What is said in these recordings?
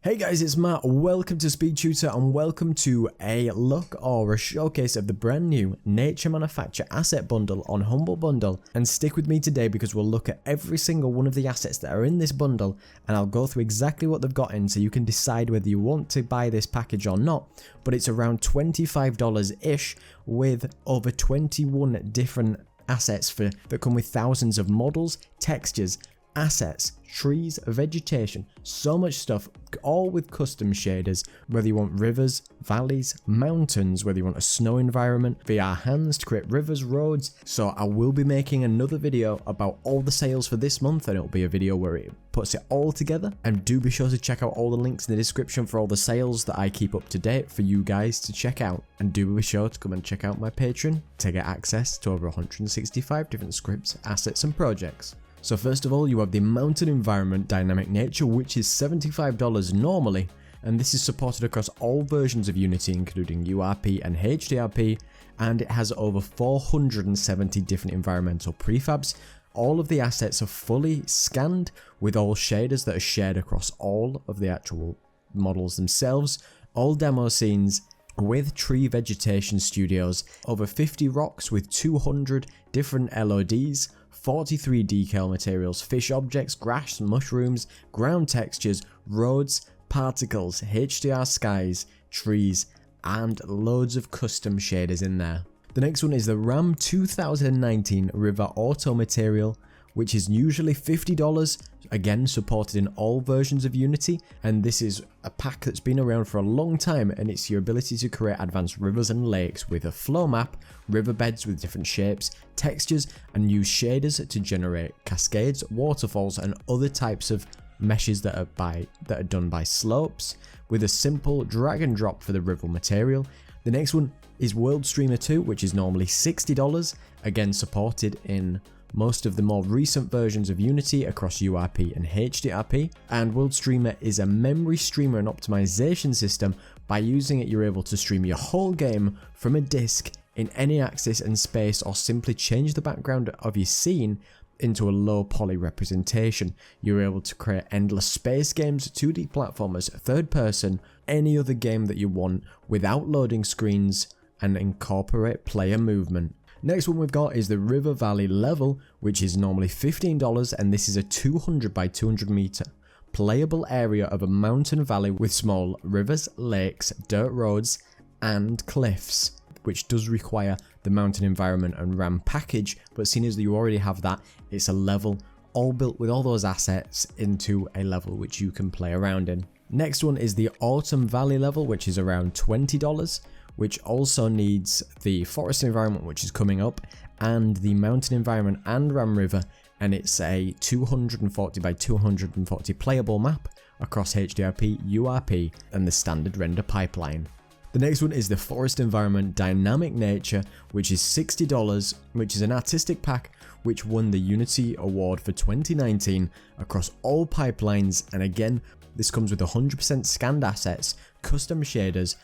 Hey guys, it's Matt. Welcome to Speed Tutor and welcome to a look or a showcase of the brand new Nature Manufacture Asset Bundle on Humble Bundle. And stick with me today because we'll look at every single one of the assets that are in this bundle and I'll go through exactly what they've got in so you can decide whether you want to buy this package or not. But it's around $25-ish with over 21 different assets that come with thousands of models, textures, assets, trees, vegetation, so much stuff, all with custom shaders, whether you want rivers, valleys, mountains, whether you want a snow environment, VR hands to create rivers, roads. So I will be making another video about all the sales for this month and it'll be a video where it puts it all together. And do be sure to check out all the links in the description for all the sales that I keep up to date for you guys to check out. And do be sure to come and check out my Patreon to get access to over 165 different scripts, assets and projects. So first of all, you have the Mountain Environment Dynamic Nature, which is $75 normally, and this is supported across all versions of Unity including URP and HDRP, and it has over 470 different environmental prefabs. All of the assets are fully scanned with all shaders that are shared across all of the actual models themselves, all demo scenes with tree vegetation studios, over 50 rocks with 200 different LODs, 43 decal materials, fish objects, grass, mushrooms, ground textures, roads, particles, HDR skies, trees, and loads of custom shaders in there. The next one is the RAM 2019 River Auto Material, which is usually $50, again supported in all versions of Unity, and this is a pack that's been around for a long time, and it's your ability to create advanced rivers and lakes with a flow map, riverbeds with different shapes, textures, and use shaders to generate cascades, waterfalls, and other types of meshes that are done by slopes, with a simple drag and drop for the river material. The next one is World Streamer 2, which is normally $60, again supported in most of the more recent versions of Unity across URP and HDRP, and World Streamer is a memory streamer and optimization system. By using it, you're able to stream your whole game from a disk in any axis and space, or simply change the background of your scene into a low poly representation. You're able to create endless space games, 2D platformers, third person, any other game that you want without loading screens, and incorporate player movement. Next one we've got is the River Valley Level, which is normally $15, and this is a 200 by 200 meter playable area of a mountain valley with small rivers, lakes, dirt roads, and cliffs, which does require the Mountain Environment and RAM package, but seeing as you already have that, it's a level all built with all those assets into a level which you can play around in. Next one is the Autumn Valley Level, which is around $20, which also needs the Forest Environment, which is coming up, and the Mountain Environment and RAM River, and it's a 240 by 240 playable map across HDRP, URP, and the standard render pipeline. The next one is the Forest Environment Dynamic Nature, which is $60, which is an artistic pack which won the Unity Award for 2019 across all pipelines, and again, this comes with 100% scanned assets, custom shaders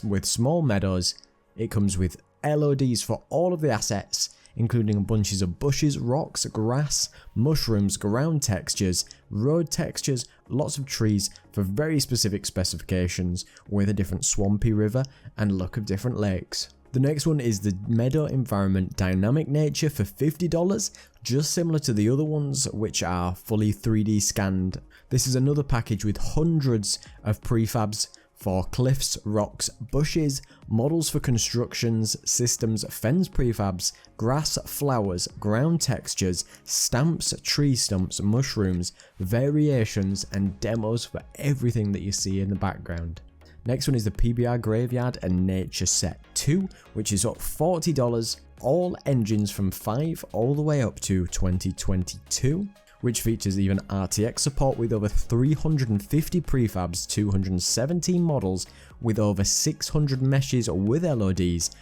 with small meadows. It comes with LODs for all of the assets, including bunches of bushes, rocks, grass, mushrooms, ground textures, road textures, lots of trees for very specific specifications with a different swampy river and look of different lakes. The next one is the Meadow Environment Dynamic Nature for $50, just similar to the other ones which are fully 3D scanned. This is another package with hundreds of prefabs for cliffs, rocks, bushes, models for constructions, systems, fence prefabs, grass, flowers, ground textures, stamps, tree stumps, mushrooms, variations, and demos for everything that you see in the background. Next one is the PBR Graveyard and Nature Set 2, which is up $40, all engines from 5 all the way up to 2022. Which features even RTX support with over 350 prefabs, 217 models with over 600 meshes with LODs,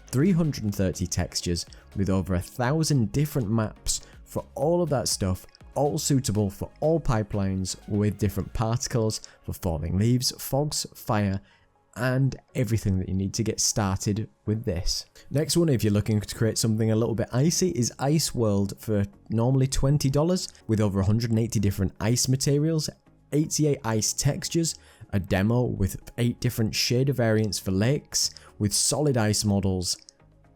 330 textures with over 1,000 different maps for all of that stuff, all suitable for all pipelines with different particles for falling leaves, fogs, fire, and everything that you need to get started with this. Next one, if you're looking to create something a little bit icy, is Ice World for normally $20 with over 180 different ice materials, 88 ice textures, a demo with 8 different shader variants for lakes, with solid ice models,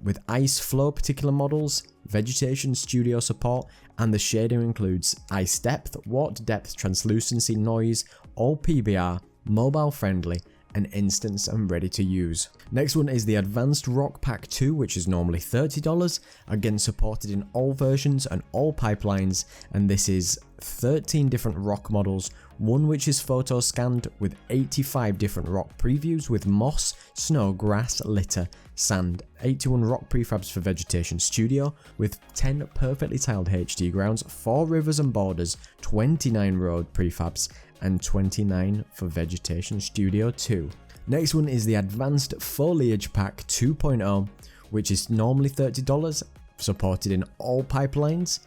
with ice flow particular models, vegetation studio support, and the shader includes ice depth, water depth, translucency, noise, all PBR, mobile friendly, and instance and ready to use. Next one is the Advanced Rock Pack 2, which is normally $30, again supported in all versions and all pipelines, and this is 13 different rock models, one which is photo scanned with 85 different rock previews with moss, snow, grass, litter, sand, 81 rock prefabs for Vegetation Studio with 10 perfectly tiled HD grounds, 4 rivers and borders, 29 road prefabs, and 29 for Vegetation Studio 2. Next one is the Advanced Foliage Pack 2.0, which is normally $30, supported in all pipelines,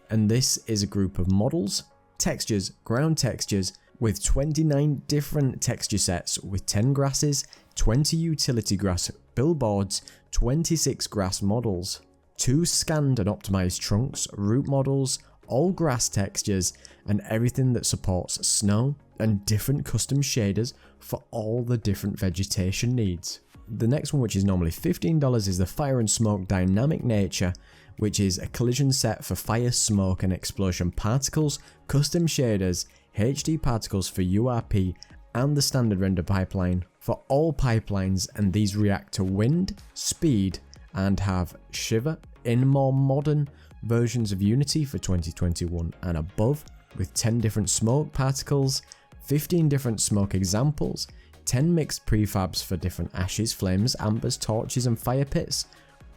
and this is a group of models, textures, ground textures, with 29 different texture sets with 10 grasses, 20 utility grass billboards, 26 grass models, 2 scanned and optimized trunks, root models, all grass textures, and everything that supports snow, and different custom shaders for all the different vegetation needs. The next one, which is normally $15, is the Fire and Smoke Dynamic Nature, which is a collision set for fire, smoke, and explosion particles, custom shaders, HD particles for URP, and the standard render pipeline for all pipelines, and these react to wind, speed, and have shiver in more modern versions of Unity for 2021 and above, with 10 different smoke particles, 15 different smoke examples, 10 mixed prefabs for different ashes, flames, ambers, torches, and fire pits,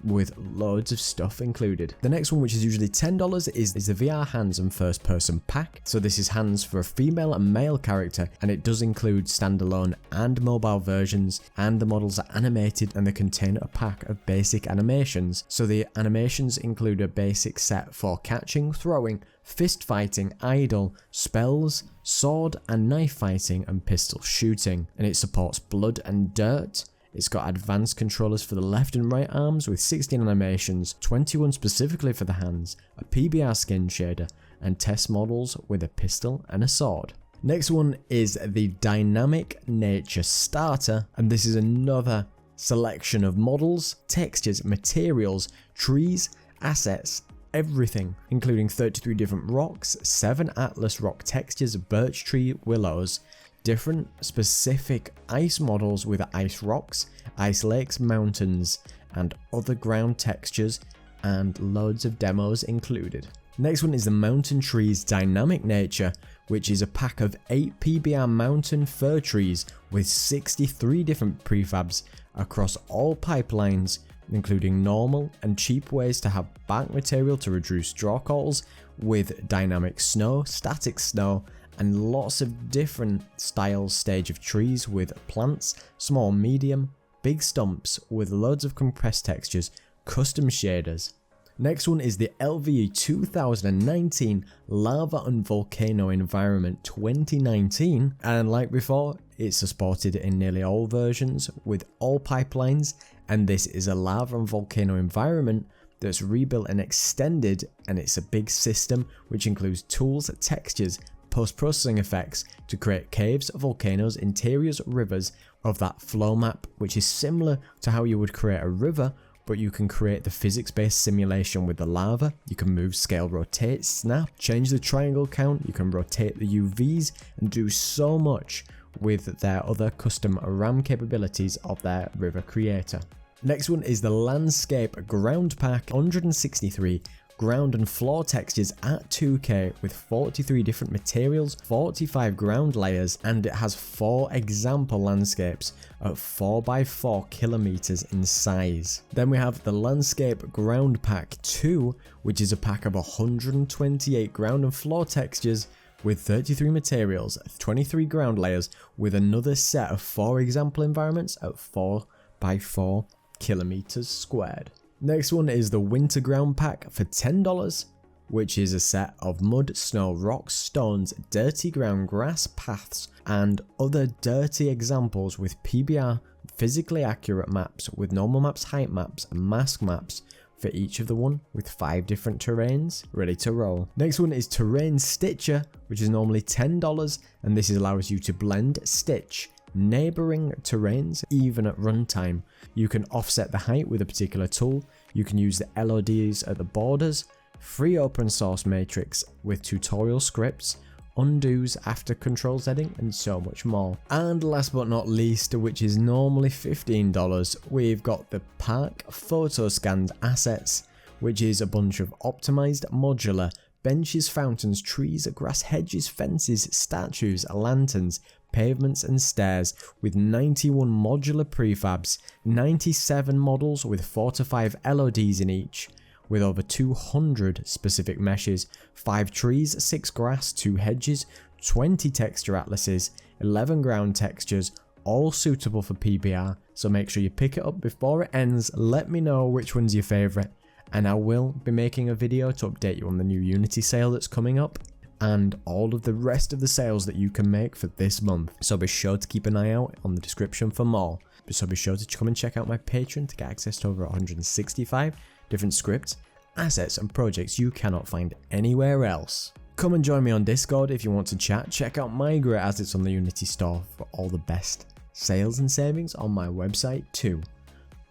with loads of stuff included. The next one, which is usually $10, is the VR hands and first person pack. So this is hands for a female and male character, and it does include standalone and mobile versions, and the models are animated and they contain a pack of basic animations. So the animations include a basic set for catching, throwing, fist fighting, idle, spells, sword and knife fighting, and pistol shooting, and it supports blood and dirt. It's got advanced controllers for the left and right arms with 16 animations, 21 specifically for the hands, a PBR skin shader, and test models with a pistol and a sword. Next one is the Dynamic Nature Starter, and this is another selection of models, textures, materials, trees, assets, everything, including 33 different rocks, 7 Atlas rock textures, birch tree, willows, different specific ice models with ice rocks, ice lakes, mountains, and other ground textures, and loads of demos included. Next one is the Mountain Trees Dynamic Nature, which is a pack of 8 PBR mountain fir trees with 63 different prefabs across all pipelines, including normal and cheap ways to have bark material to reduce draw calls, with dynamic snow, static snow, and lots of different styles stage of trees with plants, small, medium, big stumps with loads of compressed textures, custom shaders. Next one is the LVE 2019 Lava and Volcano Environment 2019, and like before, it's supported in nearly all versions with all pipelines, and this is a lava and volcano environment that's rebuilt and extended, and it's a big system which includes tools, textures, post-processing effects to create caves, volcanoes, interiors, rivers of that flow map, which is similar to how you would create a river, but you can create the physics-based simulation with the lava. You can move, scale, rotate, snap, change the triangle count, you can rotate the UVs, and do so much with their other custom RAM capabilities of their river creator. Next one is the Landscape Ground Pack, 163 ground and floor textures at 2K with 43 different materials, 45 ground layers, and it has 4 example landscapes at 4x4 kilometers in size. Then we have the Landscape Ground Pack 2, which is a pack of 128 ground and floor textures with 33 materials, 23 ground layers, with another set of 4 example environments at 4x4 kilometers squared. Next one is the Winter Ground Pack for $10, which is a set of mud, snow, rocks, stones, dirty ground, grass, paths, and other dirty examples with PBR physically accurate maps with normal maps, height maps, and mask maps for each of the one with 5 different terrains ready to roll. Next one is Terrain Stitcher, which is normally $10, and this allows you to blend, stitch neighboring terrains even at runtime. You can offset the height with a particular tool, you can use the LODs at the borders, free open source matrix with tutorial scripts, undos after controls editing, and so much more. And last but not least, which is normally $15, we've got the Park Photo Scanned Assets, which is a bunch of optimized modular benches, fountains, trees, grass, hedges, fences, statues, lanterns, pavements and stairs with 91 modular prefabs, 97 models with 4 to 5 LODs in each, with over 200 specific meshes, 5 trees, 6 grass, 2 hedges, 20 texture atlases, 11 ground textures, all suitable for PBR, so make sure you pick it up before it ends. Let me know which one's your favourite, and I will be making a video to update you on the new Unity sale that's coming up, and all of the rest of the sales that you can make for this month. So be sure to keep an eye out on the description for more. So be sure to come and check out my Patreon to get access to over 165 different scripts, assets and projects you cannot find anywhere else. Come and join me on Discord if you want to chat. Check out my great assets on the Unity store for all the best sales and savings on my website too.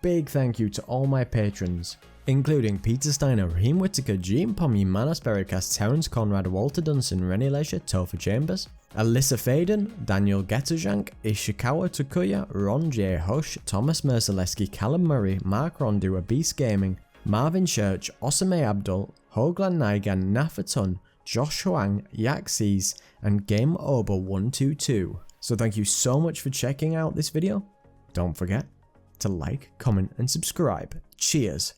Big thank you to all my patrons, including Peter Steiner, Raheem Whittaker, Jean Pommy, Manos Bericast, Terence Conrad, Walter Dunson, Rennie Leisure, Topher Chambers, Alyssa Faden, Daniel Getajank, Ishikawa Takuya, Ron J. Hush, Thomas Merceleski, Callum Murray, Mark Rondua, Beast Gaming, Marvin Church, Osame Abdul, Hoglan Nigan, Nafatun, Josh Huang, Yaxis, and Game Ober 122. So thank you so much for checking out this video. Don't forget to like, comment, and subscribe. Cheers.